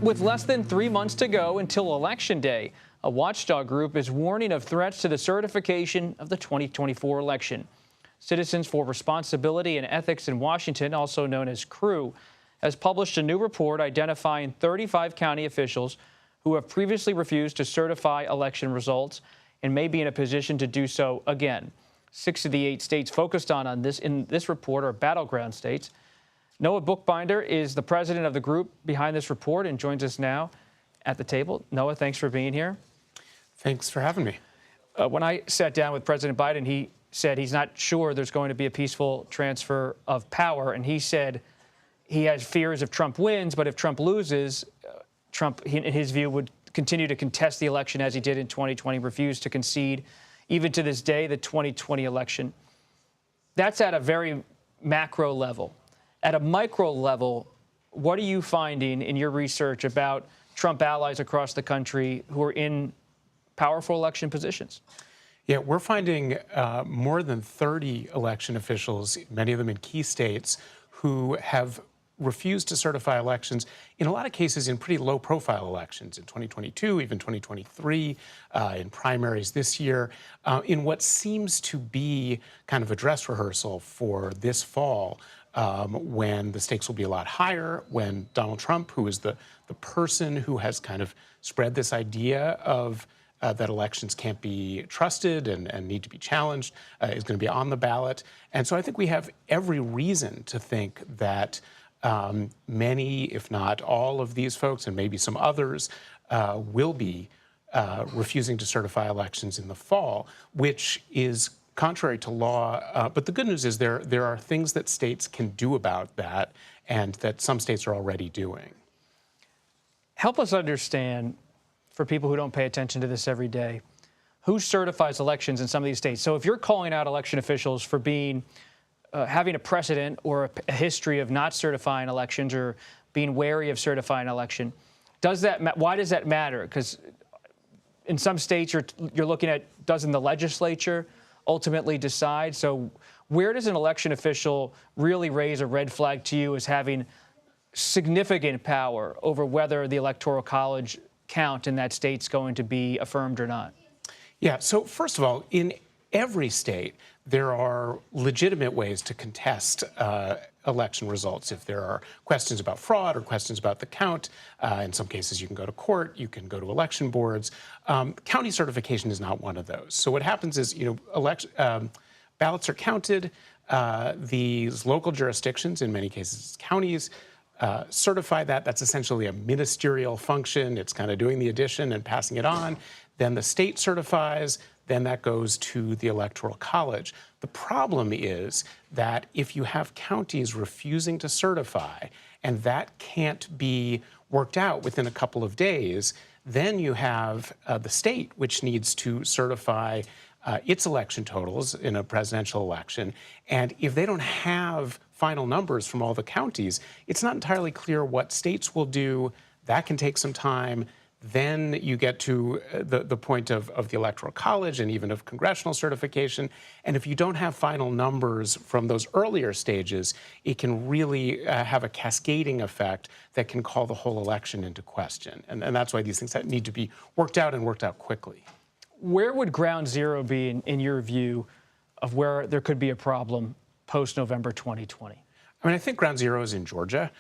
With less than 3 months to go until Election Day, a watchdog group is warning of threats to the certification of the 2024 election. Citizens for Responsibility and Ethics in Washington, also known as CREW, has published a new report identifying 35 county officials who have previously refused to certify election results and may be in a position to do so again. 6 of the 8 states focused on this in this report are battleground states. Noah Bookbinder is the president of the group behind this report and joins us now at the table. Noah, thanks for being here. Thanks for having me. When I sat down with President Biden, he said he's not sure there's going to be a peaceful transfer of power. And he said he has fears if Trump wins, but if Trump loses, Trump, in his view, would continue to contest the election as he did in 2020, refuse to concede, even to this day, the 2020 election. That's at a very macro level. At a micro level, what are you finding in your research about Trump allies across the country who are in powerful election positions? Yeah, we're finding more than 30 election officials, many of them in key states, who have refused to certify elections, in a lot of cases in pretty low-profile elections, in 2022, even 2023, in primaries this year, in what seems to be kind of a dress rehearsal for this fall, when the stakes will be a lot higher, when Donald Trump, who is the person who has kind of spread this idea of that elections can't be trusted and need to be challenged, is going to be on the ballot. And so I think we have every reason to think that many, if not all of these folks, and maybe some others, will be refusing to certify elections in the fall, which is contrary to law. But the good news is there are things that states can do about that, and that some states are already doing. Help us understand, for people who don't pay attention to this every day, who certifies elections in some of these states. So if you're calling out election officials for being having a precedent or a history of not certifying elections or being wary of certifying an election, why does that matter? Because in some states you're looking at, doesn't the legislature ultimately decide? So where does an election official really raise a red flag to you as having significant power over whether the Electoral College count in that state's going to be affirmed or not? Yeah, so first of all, in every state, there are legitimate ways to contest election results. If there are questions about fraud or questions about the count, in some cases you can go to court, you can go to election boards. County certification is not one of those. So what happens is, ballots are counted. These local jurisdictions, in many cases counties, certify that. That's essentially a ministerial function. It's kind of doing the addition and passing it on. Then the state certifies. Then that goes to the Electoral College. The problem is that if you have counties refusing to certify, and that can't be worked out within a couple of days, then you have the state, which needs to certify its election totals in a presidential election. And if they don't have final numbers from all the counties, it's not entirely clear what states will do. That can take some time. Then you get to the point of the Electoral College and even of congressional certification. And if you don't have final numbers from those earlier stages, it can really have a cascading effect that can call the whole election into question. And that's why these things need to be worked out and worked out quickly. Where would ground zero be, in your view, of where there could be a problem post-November 2020? I mean, I think ground zero is in Georgia,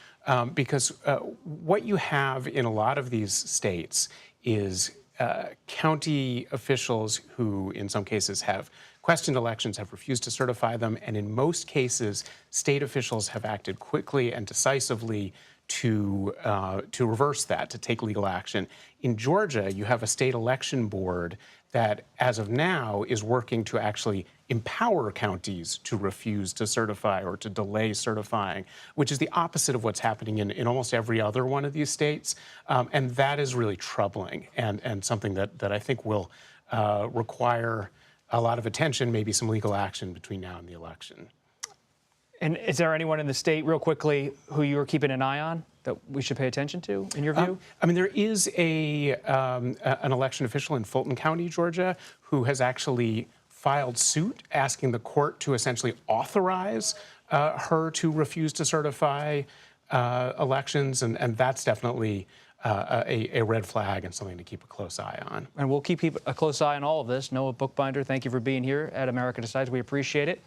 because what you have in a lot of these states is county officials who, in some cases, have questioned elections, have refused to certify them, and in most cases, state officials have acted quickly and decisively to reverse that, to take legal action. In Georgia, you have a state election board that, as of now, is working to actually empower counties to refuse to certify or to delay certifying, which is the opposite of what's happening in almost every other one of these states. And that is really troubling and something that I think will require a lot of attention, maybe some legal action between now and the election. And is there anyone in the state, real quickly, who you're keeping an eye on that we should pay attention to, in your view? I mean, there is an election official in Fulton County, Georgia, who has actually filed suit asking the court to essentially authorize her to refuse to certify elections, and that's definitely a red flag and something to keep a close eye on. And we'll keep a close eye on all of this. Noah Bookbinder, thank you for being here at America Decides. We appreciate it.